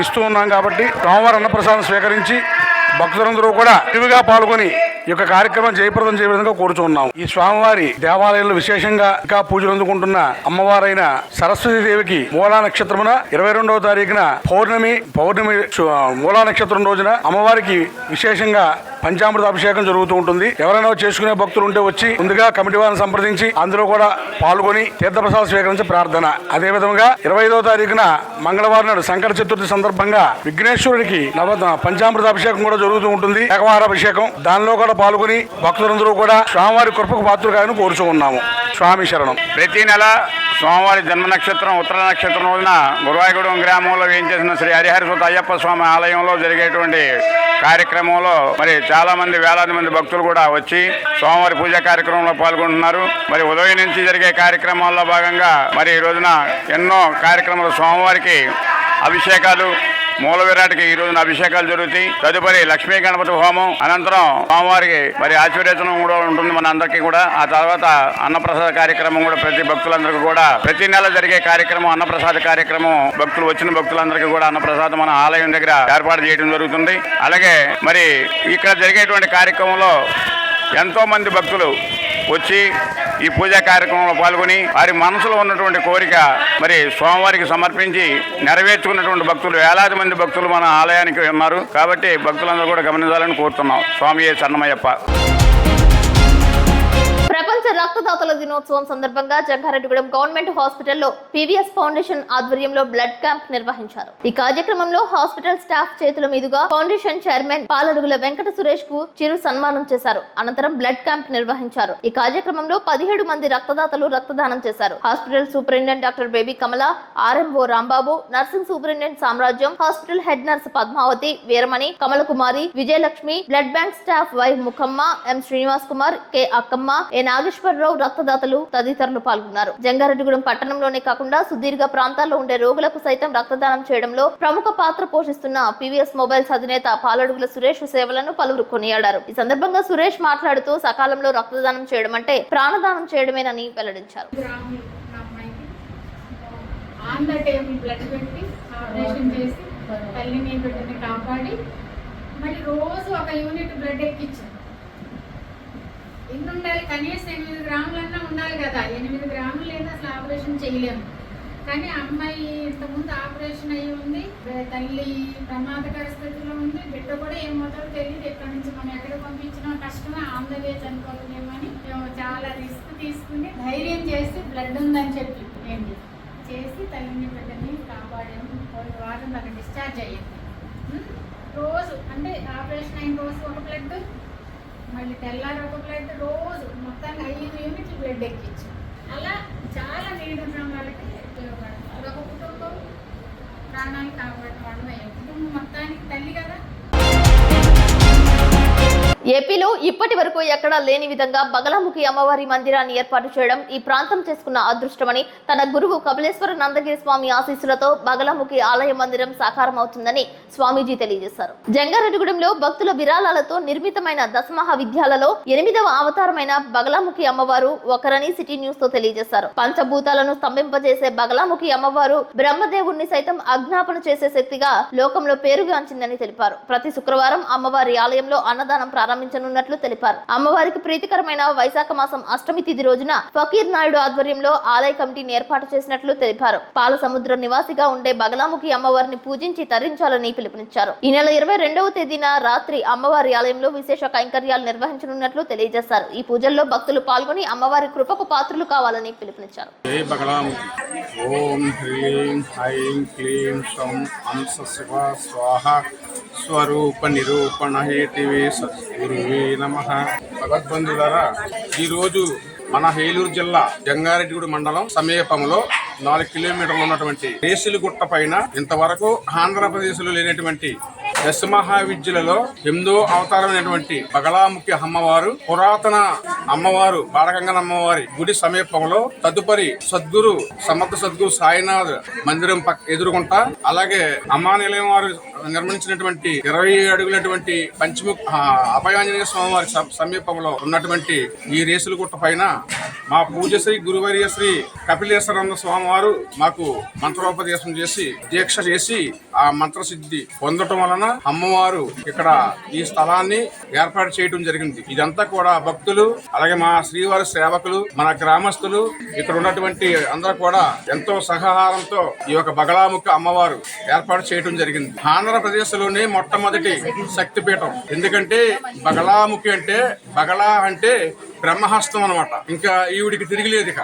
ఇస్తూ ఉన్నాం. కాబట్టి స్వామివారి అన్నప్రసాదం స్వీకరించి భక్తులందరూ కూడా విరివిగా పాల్గొని ఈ యొక్క కార్యక్రమం జయప్రదం చేయ విధంగా కోరుచున్నాం. ఈ స్వామివారి దేవాలయంలో విశేషంగా ఇంకా పూజలు అందుకుంటున్న అమ్మవారైన సరస్వతీదేవికి మూలా నక్షత్రమున 22వ తారీఖున పౌర్ణమి మూలా నక్షత్రం రోజున అమ్మవారికి విశేషంగా పంచామృత అభిషేకం జరుగుతూ ఉంటుంది. ఎవరైనా చేసుకునే భక్తులు ఉంటే వచ్చి ముందుగా కమిటీ వారిని సంప్రదించి అందులో కూడా పాల్గొని తీర్థప్రసాద స్వీకరించి ప్రార్థన. అదేవిధంగా 25వ తారీఖున మంగళవారం నాడు సంకట చతుర్థి సందర్భంగా విఘ్నేశ్వరుడికి పంచామృత అభిషేకం కూడా జరుగుతూ ఉంటుంది. ఏకవారాభిషేకం దానిలో కూడా పాల్గొని భక్తులందరూ కూడా స్వామివారి కృపకు పాత్రులుగాను కోరుచూ ఉన్నాము. స్వామి శరణం. ప్రతి నెల స్వామివారి జన్మ నక్షత్రం ఉత్తర నక్షత్రం రోజున గురవాయిగూడెం గ్రామంలో వేయించేసిన శ్రీ హరిహరసుత అయ్యప్ప స్వామి ఆలయంలో జరిగేటువంటి కార్యక్రమంలో మరి చాలా మంది వేలాది మంది భక్తులు కూడా వచ్చి స్వామివారి పూజా కార్యక్రమంలో పాల్గొంటున్నారు. మరి ఉదయం నుంచి జరిగే కార్యక్రమాల్లో భాగంగా మరి ఈ రోజున ఎన్నో కార్యక్రమాలు స్వామివారికి అభిషేకాలు, మూల విరాటికి ఈ రోజున అభిషేకాలు జరుగుతాయి. తదుపరి లక్ష్మీ గణపతి హోమం అనంతరం స్వామివారికి మరి ఆశీర్వచనం కూడా ఉంటుంది మన అందరికీ కూడా. ఆ తర్వాత అన్నప్రసాద కార్యక్రమం కూడా ప్రతి భక్తులందరికీ కూడా ప్రతి నెల జరిగే కార్యక్రమం అన్నప్రసాద కార్యక్రమం వచ్చిన భక్తులందరికీ కూడా అన్నప్రసాదం మన ఆలయం దగ్గర ఏర్పాటు చేయడం జరుగుతుంది. అలాగే మరి ఇక్కడ జరిగేటువంటి కార్యక్రమంలో ఎంతో మంది భక్తులు వచ్చి ఈ పూజా కార్యక్రమంలో పాల్గొని వారి మనసులో ఉన్నటువంటి కోరిక మరి స్వామివారికి సమర్పించి నెరవేర్చుకున్నటువంటి భక్తులు వేలాది మంది భక్తులు మన ఆలయానికి ఉన్నారు. కాబట్టి భక్తులందరూ కూడా గమనించాలని కోరుతున్నాం. స్వామియే శరణమయ్యప్ప. ప్రపంచ రక్తదాతల దినోత్సవం సందర్భంగా జంగారెడ్డిగూడెం గవర్నమెంట్ హాస్పిటల్లో పీవీఎస్ ఫౌండేషన్ ఆధ్వర్యంలో బ్లడ్ క్యాంప్ నిర్వహించారు. ఈ కార్యక్రమంలో హాస్పిటల్ స్టాఫ్ చేతుల మీదుగా ఫౌండేషన్ చైర్మన్ పాలడుగుల వెంకట సురేష్ కు చిరు సన్మానం చేశారు. అనంతరం బ్లడ్ క్యాంప్ నిర్వహించారు. ఈ కార్యక్రమంలో 17 మంది రక్తదాతలు రక్తదానం చేశారు. Hospital superintendent doctor Baby Kamala, RMO Rambabu, nursing superintendent Samrajyam, hospital head nurse Padmavathi, Veeramani, Kamalakumari, Vijayalakshmi, blood bank staff Y Mukhamma, M Srinivas Kumar, K Akkamma, A Nageswararao రక్తదాతలు తదితరులు పాల్గొన్నారు. జంగారెడ్డిగూడెం పట్టణంలోనే కాకుండా సుదీర్ఘ ప్రాంతాల్లో ఉండే రోగులకు సైతం రక్తదానం చేయడంలో ప్రముఖ పాత్ర పోషిస్తున్న పీవీఎస్ మొబైల్స్ అధినేత పాలడుగుల సురేష్ సేవలను పలువురు కొనియాడారు. ఈ సందర్భంగా సురేష్ మాట్లాడుతూ సకాలంలో రక్తదానం చేయడం అంటే ప్రాణదానం చేయడమేనని వెల్లడించారు. ఎన్ని ఉండాలి? కనీసం 8 గ్రాములన్నా ఉండాలి కదా. 8 గ్రాములు లేదా అసలు ఆపరేషన్ చేయలేము. కానీ అమ్మాయి ఇంతకుముందు ఆపరేషన్ అయ్యి ఉంది, తల్లి ప్రమాదకర స్థితిలో ఉంది, బిడ్డ కూడా ఏమవుతారో తెలియదు. ఎక్కడి నుంచి మనం ఎక్కడ పంపించినా కష్టమే, ఆన్ ద వే చనిపోతుందేమని మేము చాలా రిస్క్ తీసుకుని ధైర్యం చేసి బ్లడ్ ఉందని చెప్పి ఏంటి చేసి తల్లిని బిడ్డని కాపాడాము. వారం తనకు డిశ్చార్జ్ అయ్యింది. రోజు అంటే ఆపరేషన్ అయిన రోజు ఒక బ్లడ్, మళ్ళీ తెల్లారి ఒక బ్లడ్, రోజు మొత్తానికి 5 యూనిట్లు బ్లడ్ ఎక్కించాం. అలా చాలా నీడ వాళ్ళకి ఉపయోగపడుతుంది. అదొక కుటుంబం ప్రాణాలు కాపాడడం వాళ్ళ కుటుంబం మొత్తానికి తల్లి కదా. ఏపీలో ఇప్పటి వరకు ఎక్కడా లేని విధంగా బగలాముఖి అమ్మవారి మందిరాన్ని ఏర్పాటు చేయడం ఈ ప్రాంతం చేసుకున్న అదృష్టమని తన గురువు కపిలేశ్వర నందగిరి స్వామి ఆశీస్సులతో బగలాముఖి ఆలయ మందిరం సాకారం అవుతుందని స్వామీజీ తెలియజేశారు. జంగారెడ్డిగూడెంలో భక్తుల విరాళాలతో నిర్మితమైన దశమహావిద్యాలలో 8వ అవతారమైన బగలాముఖి అమ్మవారు ఒకరని సిటీ న్యూస్ తో తెలియజేశారు. పంచభూతాలను స్తంభింపజేసే బగలాముఖి అమ్మవారు బ్రహ్మదేవుణ్ణి సైతం అజ్ఞాపన చేసే శక్తిగా లోకంలో పేరుగాంచిందని తెలిపారు. ప్రతి శుక్రవారం అమ్మవారి ఆలయంలో అన్నదానం ప్రారంభించారు. ప్రారంభించనున్నట్లు తెలిపారు. అమ్మవారికి ప్రీతికరమైన వైశాఖ మాసం అష్టమి తిథి రోజున ఫకీర్ నాయుడు ఆధ్వర్యంలో ఆలయ కమిటీని ఏర్పాటు చేసినట్లు తెలిపారు. పాల సముద్ర నివాసిగా ఉండే బగలాముఖి అమ్మవారిని పూజించి తరించాలని పిలుపునిచ్చారు. ఈ నెల 22వ తేదీన రాత్రి అమ్మవారి ఆలయంలో విశేష కైంకర్యాలు నిర్వహించనున్నట్లు తెలియజేశారు. ఈ పూజల్లో భక్తులు పాల్గొని అమ్మవారి కృపకు పాత్రులు కావాలని పిలుపునిచ్చారు. ఓం హ్రీం ఐం క్లీం సౌం అంశ శివ స్వాహ స్వరూప నిరూపణ హేతివే సద్గురువే నమః. భగవద్బంధులారా, ఈరోజు మన ఏలూరు జిల్లా జంగారెడ్డిగూడెం మండలం సమీపంలో 4 కిలోమీటర్లు ఉన్నటువంటి రేసిలిగుట్ట పైన ఇంతవరకు ఆంధ్రప్రదేశ్ లో లేనటువంటి దశమహావిద్యలలో 8వ అవతారమైనటువంటి బగలాముఖి అమ్మవారు, పురాతన అమ్మవారు బాలగంగన అమ్మవారి గుడి సమీపంలో తదుపరి సద్గురు సమర్థ సద్గురు సాయినాథ్ మందిరం ఎదురుకుంటా, అలాగే అమ్మా నిలయం వారు నిర్మించినటువంటి 20 అడుగులటువంటి పంచముఖ అభయాంజనేయ స్వామి వారి సమీపంలో ఉన్నటువంటి ఈ రేసులగుట్ట పైన మా పూజశ్రీ గురువర్య శ్రీ కపిలేశ్వరన్న స్వామి వారు మాకు మంత్రోపదేశం చేసి దీక్ష చేసి ఆ మంత్రసిద్ధి పొందటం వలన అమ్మవారు ఇక్కడ ఈ స్థలాన్ని ఏర్పాటు చేయడం జరిగింది. ఇదంతా కూడా భక్తులు, అలాగే మా శ్రీవారి సేవకులు, మన గ్రామస్తులు, ఇక్కడ ఉన్నటువంటి అందరూ కూడా ఎంతో సహకారంతో ఈ యొక్క బగలాముఖి అమ్మవారు ఏర్పాటు చేయడం జరిగింది. ఆంధ్రప్రదేశ్ లోనే మొట్టమొదటి శక్తిపీఠం. ఎందుకంటే బగలాముఖి అంటే బగలా అంటే బ్రహ్మహస్తం అనమాట. ఇంకా ఈవిడికి తిరిగిలేదు. ఇక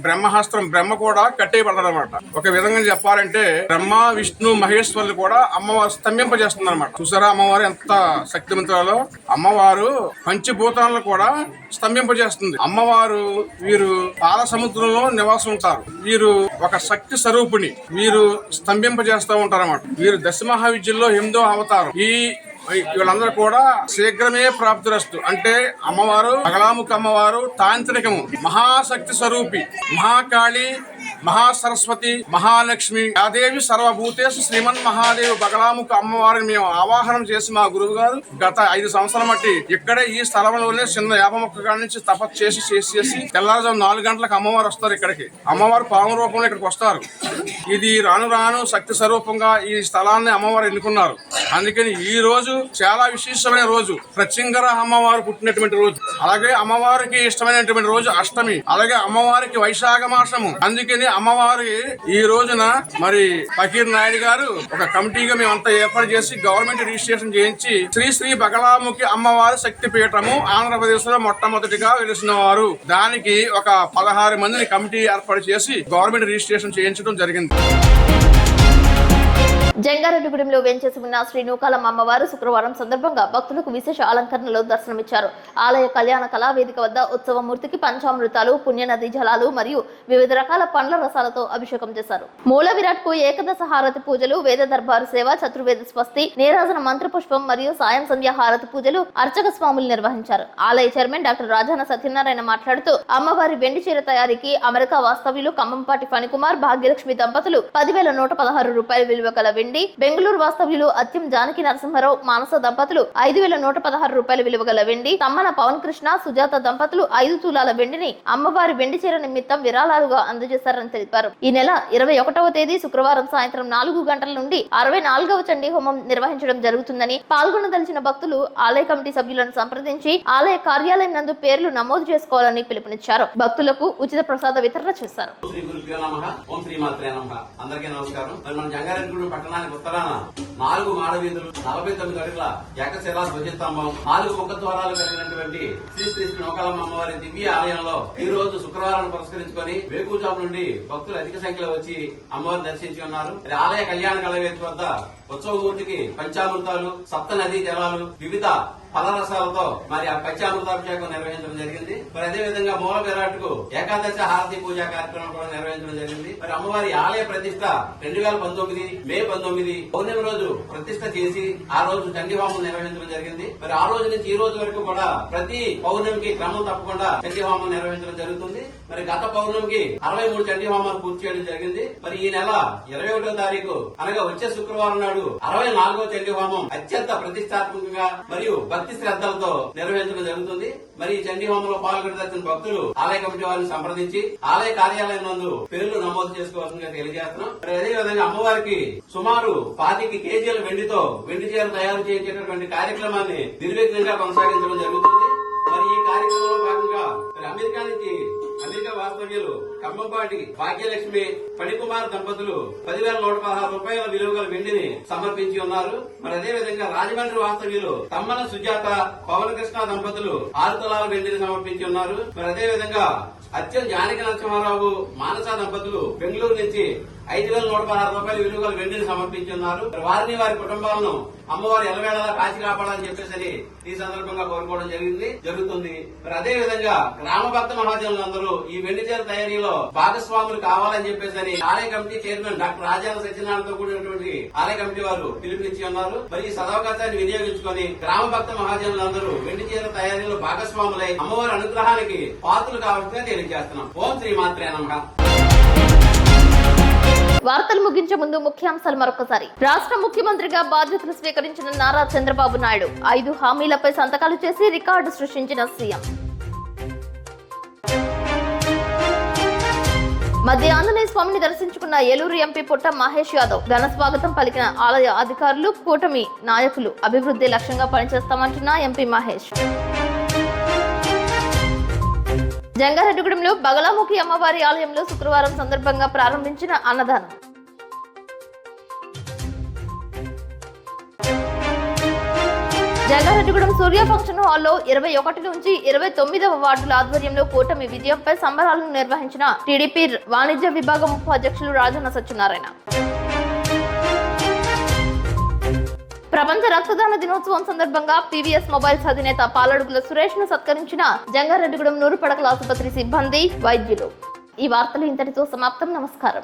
బ్రహ్మహస్తం, బ్రహ్మ కూడా కట్టేయబడతాడు అనమాట. ఒక విధంగా చెప్పాలంటే బ్రహ్మ విష్ణు మహేశ్వరులు కూడా అమ్మవారు స్తంభింపజేస్తుంది అనమాట. చూసారా అమ్మవారు ఎంత శక్తివంతురాలో. అమ్మవారు పంచభూతాలను కూడా స్తంభింపజేస్తుంది. అమ్మవారు వీరు పాల సముద్రంలో నివాసం ఉంటారు. వీరు ఒక శక్తి స్వరూపిణి. వీరు స్తంభింపజేస్తూ ఉంటారు అన్నమాట. వీరు దశమహావిద్యల్లో 8వ అవతారం. వీళ్ళందరూ కూడా శీఘ్రమే ప్రాప్తిరస్తు. అంటే అమ్మవారు బగలాముఖి అమ్మవారు తాంత్రికము, మహాశక్తి స్వరూపి, మహాకాళి, మహాసరస్వతి, మహాలక్ష్మి, యాదేవి సర్వభూతేషు శ్రీమన్ మహాదేవి బగలాముఖి అమ్మవారిని మేము ఆవాహనం చేసి మా గురువు గారు గత 5 సంవత్సరాల మట్టి ఇక్కడే ఈ స్థలంలోనే చిన్న వేప మొక్క కాడి నుంచి తపస్సు చేసి తెల్లారుజాము 4 గంటలకు అమ్మవారు వస్తారు ఇక్కడికి. అమ్మవారు పాము రూపంలో ఇక్కడికి వస్తారు. ఇది రాను రాను శక్తి స్వరూపంగా ఈ స్థలాన్ని అమ్మవారు ఎన్నుకున్నారు. అందుకని ఈ రోజు చాలా విశేషమైన రోజు. ప్రత్యంగర అమ్మవారు పుట్టినటువంటి రోజు. అలాగే అమ్మవారికి ఇష్టమైనటువంటి రోజు అష్టమి. అలాగే అమ్మవారికి వైశాఖ మాసము. అందుకని అమ్మవారి ఈ రోజున మరి ఫకీర్ నాయుడు గారు ఒక కమిటీగా మేమంతా ఏర్పాటు చేసి గవర్నమెంట్ రిజిస్ట్రేషన్ చేయించి శ్రీ బగలాముఖి అమ్మవారి శక్తి పీఠము ఆంధ్రప్రదేశ్ లో మొట్టమొదటిగా వెలిసిన వారు. దానికి ఒక 16 మందిని కమిటీ ఏర్పాటు చేసి గవర్నమెంట్ రిజిస్ట్రేషన్ చేయించడం జరిగింది. జంగారెడ్డిగూడెంలో వేంచేసి ఉన్న శ్రీ నూకాలమ్మ అమ్మవారు శుక్రవారం సందర్భంగా భక్తులకు విశేష అలంకరణలో దర్శనమిచ్చారు. ఆలయ కళ్యాణ కళావేదిక వద్ద ఉత్సవమూర్తికి పంచామృతాలు, పుణ్యనది జలాలు మరియు వివిధ రకాల పండ్ల రసాలతో అభిషేకం చేశారు. మూల విరాట్ కు ఏకదశ హారతి పూజలు, వేద దర్బారు సేవ, చతుర్వేద స్వస్తి, నీరాజన మంత్రపుష్పం మరియు సాయం సంధ్య హారతి పూజలు అర్చక స్వాములు నిర్వహించారు. ఆలయ చైర్మన్ డాక్టర్ రాజాన సత్యనారాయణ మాట్లాడుతూ అమ్మవారి వెండి చీర తయారీకి అమెరికా వాస్తవ్యులు ఖమ్మంపాటి ఫణికుమార్, భాగ్యలక్ష్మి దంపతులు 10,116 రూపాయల విలువ గల వెండి, బెంగళూరు వాస్తవ్యులు అత్యం జానకి నరసింహరావు, మానస దంపతులు 5,116 రూపాయల విలువ గల వెండి, తమ్మన పవన్ కృష్ణ, సుజాత దంపతులు 5 తులాల వెండిని అమ్మవారి వెండి చీర నిమిత్తం విరాళాలుగా అందజేశారని తెలిపారు. ఈ నెల 21వ తేదీ శుక్రవారం సాయంత్రం 4 గంటల నుండి 64వ చండీ హోమం నిర్వహించడం జరుగుతుందని, పాల్గొనదలిచిన భక్తులు ఆలయ కమిటీ సభ్యులను సంప్రదించి ఆలయ కార్యాలయం నందు పేర్లు నమోదు చేసుకోవాలని పిలుపునిచ్చారు. భక్తులకు ఉచిత ప్రసాద వితరణ చేశారు. పట్టణానికి ఉత్తరాన 4 మాడవీధులు, 49 అడుగుల ఏకశిలా ధ్వజస్తంభం, 4 ముఖద్వారాలు కలిగినటువంటి శ్రీ నూకాలమ్మ అమ్మవారి దివ్య ఆలయంలో ఈ రోజు శుక్రవారం పురస్కరించుకొని వేకుజాము నుండి భక్తులు అధిక సంఖ్యలో వచ్చి అమ్మవారిని దర్శించి ఉన్నారు. ఆలయ కళ్యాణ కళావేదిక వద్ద ఉత్సవమూర్తికి పంచామృతాలు, సప్త నదీ జలాలు, వివిధ ఫలరసాలతో మరి ఆ పంచామృతాభిషేకం నిర్వహించడం జరిగింది. మరి అదే విధంగా మూల విరాట్ కు ఏకాదశ హారతి పూజా కార్యక్రమం కూడా నిర్వహించడం జరిగింది. మరి అమ్మవారి ఆలయ ప్రతిష్ట 2019 మే 19 పౌర్ణమి రోజు ప్రతిష్ట చేసి ఆ రోజు చండీహోమం నిర్వహించడం జరిగింది. మరి ఆ రోజు నుంచి ఈ రోజు వరకు కూడా ప్రతి పౌర్ణమికి క్రమం తప్పకుండా చండీహోమం నిర్వహించడం జరుగుతుంది. మరి గత పౌర్ణమికి 63 చండీ హోమాలు పూర్తి చేయడం జరిగింది. మరి ఈ నెల 21వ తారీఖు అనగా వచ్చే శుక్రవారం నాడు 64వ చండీ హోమం అత్యంత ప్రతిష్టాత్మకంగా మరియు భక్తి శ్రద్ధలతో నిర్వహించడం జరుగుతుంది. మరి ఈ చండీ హోమంలో పాల్గొనదలిచిన భక్తులు ఆలయ కమిటీ వారిని సంప్రదించి ఆలయ కార్యాలయం నందు పేర్లు నమోదు చేసుకోవాల్సిందిగా తెలియజేస్తున్నాం. మరి అదేవిధంగా అమ్మవారికి సుమారు 25 కేజీల వెండితో వెండి చీర తయారు చేయించేటటువంటి కార్యక్రమాన్ని నిర్విఘ్నంగా కొనసాగించడం జరుగుతుంది. మరి ఈ కార్యక్రమంలో భాగంగా మరి అమెరికా వాస్తవ్యులు ఖమ్మంపాటి భాగ్యలక్ష్మి ఫణికుమార్ దంపతులు 10,116 రూపాయల విలువ గల వెండిని సమర్పించి ఉన్నారు. మరి అదేవిధంగా రాజమండ్రి వాస్తవ్యులు తమ్మన సుజాత పవన్ కృష్ణ దంపతులు 6 తులాల వెండిని సమర్పించి ఉన్నారు. మరి అదేవిధంగా అత్యం జానకి నరసింహారావు మానస దంపతులు బెంగళూరు నుంచి 5,116 రూపాయల విలువ గల వెండిని సమర్పించి ఉన్నారు. వారిని వారి కుటుంబాలను అమ్మవారు ఎల్లవేళలా కాచి కాపాడాలని చెప్పేసి ఈ సందర్భంగా కోరుకోవడం జరుగుతుంది. మరి అదే విధంగా గ్రామ భక్త మహాజనులందరూ ఈ వెండి చీర తయారీలో భాగస్వాములు కావాలని చెప్పేసి ఆలయ కమిటీ చైర్మన్ డాక్టర్ రాజాల సత్యనారాయణతో కూడినటువంటి ఆలయ కమిటీ వారు పిలుపునిచ్చి ఉన్నారు. మరి ఈ సదవకాశాన్ని వినియోగించుకొని గ్రామ భక్త మహాజనులందరూ వెండి చీర తయారీలో భాగస్వాములై అమ్మవారి అనుగ్రహానికి పాత్రలు కావాల్సిందిగా తెలియజేస్తున్నాం. ఓం శ్రీ మాత్రే నమః. వార్తలు ముగించే ముందు ముఖ్యాంశాలు మరొకసారి. రాష్ట్ర ముఖ్యమంత్రిగా బాధ్యతలు స్వీకరించిన నారా చంద్రబాబు నాయుడు 5 హామీలపై సంతకాలు చేసి రికార్డు సృష్టించిన సీఎం. మధ్య ఆంజనేయ స్వామిని దర్శించుకున్న ఏలూరు ఎంపీ పుట్ట మహేష్ యాదవ్ ఘన స్వాగతం పలికిన ఆలయ అధికారులు, కూటమి నాయకులు. అభివృద్ధి లక్ష్యంగా పనిచేస్తామంటున్న ఎంపీ మహేష్. జంగారెడ్డిగూడెంలో బగలాముఖి అమ్మవారి ఆలయంలో శుక్రవారం సందర్భంగా ప్రారంభించిన అన్నదానం. జంగారెడ్డిగూడెం సూర్య ఫంక్షన్ హాల్లో 21 నుంచి 29వ వార్డుల ఆధ్వర్యంలో కూటమి విజయంపై సంబరాలను నిర్వహించిన టీడీపీ వాణిజ్య విభాగం ఉపాధ్యక్షులు రాజన్న సత్యనారాయణ. ప్రపంచ రక్తదాన దినోత్సవం సందర్భంగా పీవీఎస్ మొబైల్స్ అధినేత పాలడుగుల సురేష్ ను సత్కరించిన జంగారెడ్డిగూడెం 100 పడకల ఆసుపత్రి సిబ్బంది, వైద్యులు. ఈ వార్తలు ఇంతటితో సమాప్తం. నమస్కారం.